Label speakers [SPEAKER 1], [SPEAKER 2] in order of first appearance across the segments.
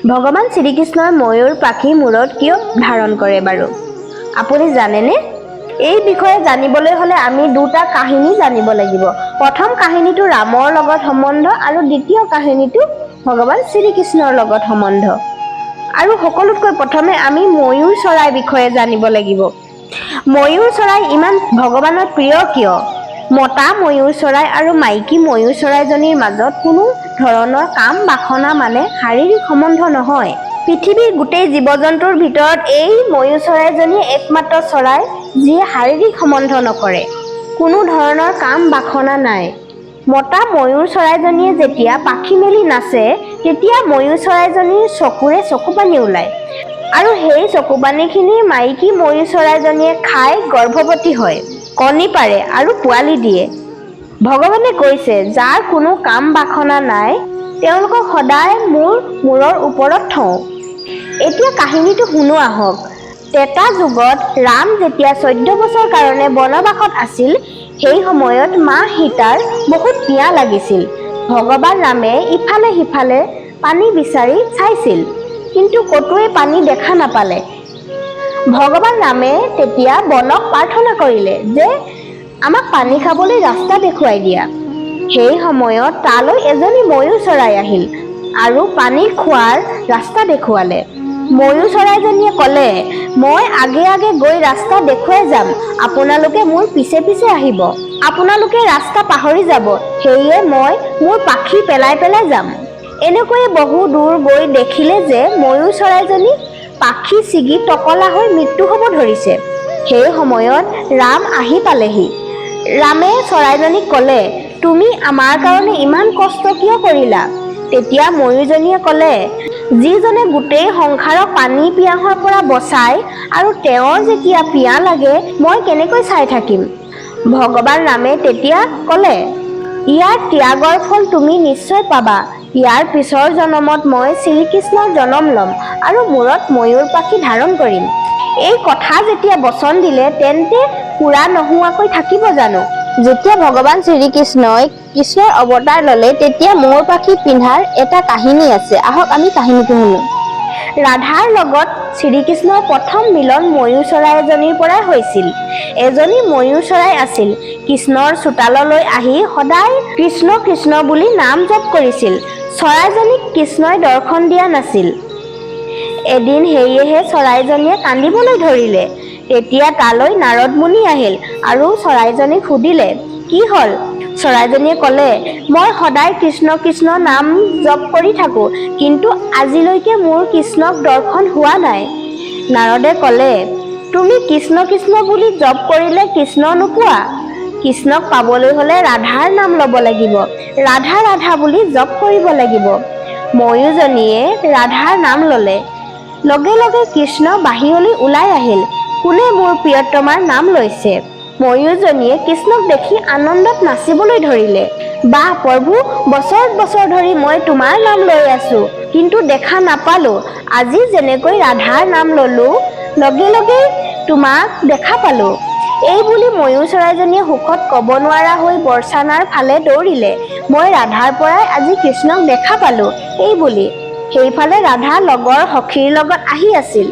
[SPEAKER 1] ভগৱান শ্ৰীকৃষ্ণই ময়ূৰ পাখি মূৰত কিয় ধাৰণ কৰে বাৰু আপুনি জানেনে? এই বিষয়ে জানিবলৈ হলে আমি দুটা কাহিনী জানিব লাগিব। প্ৰথম কাহিনীটো ৰামৰ লগত সম্বন্ধ আৰু দ্বিতীয় কাহিনীটো ভগৱান শ্ৰীকৃষ্ণৰ লগত সম্বন্ধ। আৰু সকলোতকৈ প্ৰথমে আমি ময়ূৰ চৰাইৰ বিষয়ে জানিব লাগিব। ময়ূৰ চৰাই ইমান ভগৱানৰ প্ৰিয় কিয়? মতা ময়ূৰ চৰাই আৰু মাইকী ময়ূৰ চৰাইজনীৰ মাজত কোনো ধৰণৰ কাম বাসনা মানে শাৰীৰিক সম্বন্ধ নহয়। পৃথিৱীৰ গোটেই জীৱ-জন্তুৰ ভিতৰত এই ময়ূৰ চৰাইজনী একমাত্ৰ চৰাই যিয়ে শাৰীৰিক সম্বন্ধ নকৰে। কোনো ধৰণৰ কাম বাসনা নাই। মতা ময়ূৰ চৰাইজনীয়ে যেতিয়া পাখি মেলি নাচে তেতিয়া ময়ূৰ চৰাইজনীৰ চকুৰে চকুপানী ওলায় আৰু সেই চকুপানীখিনি মাইকী ময়ূৰ চৰাইজনীয়ে খাই গৰ্ভৱতী হয়, কণী পাৰে আৰু পোৱালি দিয়ে। ভগৱানে কৈছে যাৰ কোনো কাম বাসনা নাই তেওঁলোকক সদায় মোৰ মূৰৰ ওপৰত থওঁ। এতিয়া কাহিনীটো শুনো আহক। ত্ৰেতা যুগত ৰাম যেতিয়া 14 বছৰ কাৰণে বনবাসত আছিল সেই সময়ত মা সীতাৰ বহুত পিয়াহ লাগিছিল। ভগৱান ৰামে ইফালে সিফালে পানী বিচাৰি চাইছিল কিন্তু কতোৱে পানী দেখা নাপালে। ভগৱান ৰামে তেতিয়া বনক প্ৰাৰ্থনা কৰিলে যে আমাক পানী খাবলৈ ৰাস্তা দেখুৱাই দিয়া। সেই সময়ত তালৈ এজনী ময়ূৰ চৰাই আহিল আৰু পানী খোৱাৰ ৰাস্তা দেখুৱালে। ময়ূৰ চৰাইজনীয়ে ক'লে মই আগে আগে গৈ ৰাস্তা দেখুৱাই যাম, আপোনালোকে মোৰ পিছে পিছে আহিব। আপোনালোকে ৰাস্তা পাহৰি যাব, সেয়ে মই মোৰ পাখি পেলাই পেলাই যাম। এনেকৈয়ে বহু দূৰ গৈ দেখিলে যে ময়ূৰ চৰাইজনী পাখি ছিগি টকলা হৈ মৃত্যু হ'ব ধৰিছে। সেই সময়ত ৰাম আহি পালেহি। ৰামে চৰাইজনীক ক'লে তুমি আমাৰ কাৰণে ইমান কষ্ট কিয় কৰিলা? তেতিয়া ময়ূৰজনীয়ে ক'লে যিজনে গোটেই সংসাৰক পানী পিয়াহৰ পৰা বচায় আৰু তেওঁৰ যেতিয়া পিয়াহ লাগে মই কেনেকৈ চাই থাকিম? ভগৱান ৰামে তেতিয়া ক'লে ইয়াৰ ত্যাগৰ ফল তুমি নিশ্চয় পাবা। ইয়াৰ পিছৰ জনমত মই শ্ৰীকৃষ্ণৰ জনম ল'ম আৰু মূৰত ময়ূৰ পাখি ধাৰণ কৰিম। এই কথা যেতিয়া বচন দিলে তেন্তে পুৰা নোহোৱাকৈ থাকিব জানো? যেতিয়া ভগৱান শ্ৰীকৃষ্ণই কৃষ্ণৰ অৱতাৰ ল'লে তেতিয়া ময়ূৰ পাখি পিন্ধাৰ এটা কাহিনী আছে। আহক আমি কাহিনীটো শুনো। ৰাধাৰ লগত শ্ৰীকৃষ্ণৰ প্ৰথম মিলন ময়ূৰ চৰাই এজনীৰ পৰাই হৈছিল। এজনী ময়ূৰ চৰাই আছিল। কৃষ্ণৰ চোতাললৈ আহি সদায় কৃষ্ণ কৃষ্ণ বুলি নাম জপ কৰিছিল। চৰাইজনীক কৃষ্ণই দৰ্শন দিয়া নাছিল। এদিন সেয়েহে চৰাইজনীয়ে কান্দিবলৈ ধৰিলে। তেতিয়া তালৈ নাৰদ মুনি আহিল আৰু চৰাইজনীক সুধিলে কি হ'ল? চৰাইজনীয়ে ক'লে মই সদায় কৃষ্ণ কৃষ্ণ নাম জপ কৰি থাকো কিন্তু আজিলৈকে মোৰ কৃষ্ণক দৰ্শন হোৱা নাই। নাৰদে ক'লে তুমি কৃষ্ণ কৃষ্ণ বুলি জপ কৰিলে কৃষ্ণ নোপোৱা। কৃষ্ণক পাবলৈ হলে ৰাধাৰ নাম ল'ব লাগিব। ৰাধা ৰাধা বুলি জপ কৰিব লাগিব। ময়ূৰজনীয়ে ৰাধাৰ নাম ল'লে। লগে লগে কৃষ্ণ বাহিৰলৈ ওলাই আহিল। কোনে মোৰ প্ৰিয়তমাৰ নাম লৈছে? ময়ূৰজনীয়ে কৃষ্ণক দেখি আনন্দত নাচিবলৈ ধৰিলে। বাহ প্ৰভু, বছৰ বছৰ ধৰি মই তোমাৰ নাম লৈ আছো কিন্তু দেখা নাপালো। আজি যেনেকৈ ৰাধাৰ নাম ললো লগে লগে তোমাক দেখা পালো। এই বুলি ময়ূৰ চৰাইজনীয়ে সুখত ক'ব নোৱাৰা হৈ বৰচানাৰ ফালে দৌৰিলে। মই ৰাধাৰ পৰাই আজি কৃষ্ণক দেখা পালো এই বুলি। সেইফালে ৰাধা লগৰ সখীৰ লগত আহি আছিল।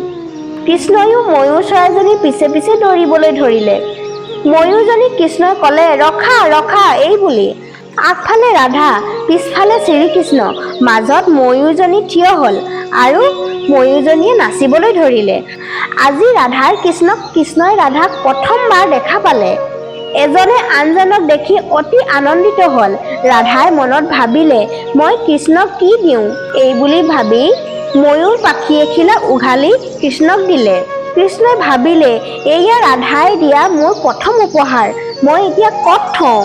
[SPEAKER 1] কৃষ্ণইও ময়ূৰ চৰাইজনীৰ পিছে পিছে দৌৰিবলৈ ধৰিলে। ময়ূৰজনীক কৃষ্ণই ক'লে ৰখা ৰখা এই বুলি। আগফালে ৰাধা, পিছফালে শ্ৰীকৃষ্ণ, মাজত ময়ূৰজনী থিয় হ'ল আৰু ময়ূৰজনীয়ে নাচিবলৈ ধৰিলে। আজি ৰাধাৰ কৃষ্ণক কৃষ্ণই ৰাধাক প্ৰথমবাৰ দেখা পালে। এজনে আনজনক দেখি অতি আনন্দিত হ'ল। ৰাধাই মনত ভাবিলে মই কৃষ্ণক কি দিওঁ? এই বুলি ভাবি ময়ূৰ পাখি এখিলা উঘালি কৃষ্ণক দিলে। কৃষ্ণই ভাবিলে এয়া ৰাধাই দিয়া মোৰ প্ৰথম উপহাৰ, মই এতিয়া ক'ত থওঁ?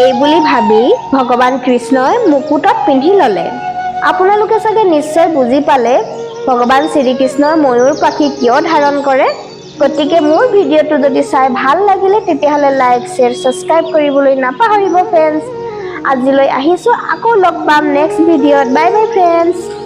[SPEAKER 1] এই বুলি ভাবি ভগৱান কৃষ্ণই মুকুটত পিন্ধি ল'লে। আপোনালোকে চাগে নিশ্চয় বুজি পালে ভগৱান শ্ৰীকৃষ্ণই ময়ূৰ পাখি কিয় ধাৰণ কৰে। গতিকে মোৰ ভিডিঅ'টো যদি চাই ভাল লাগিলে তেতিয়াহ'লে লাইক শ্বেয়াৰ ছাবস্ক্ৰাইব কৰিবলৈ নাপাহৰিব ফ্ৰেণ্ডছ। আজিলৈ আহিছোঁ, আকৌ লগ পাম নেক্সট ভিডিঅ'ত। Bye bye friends.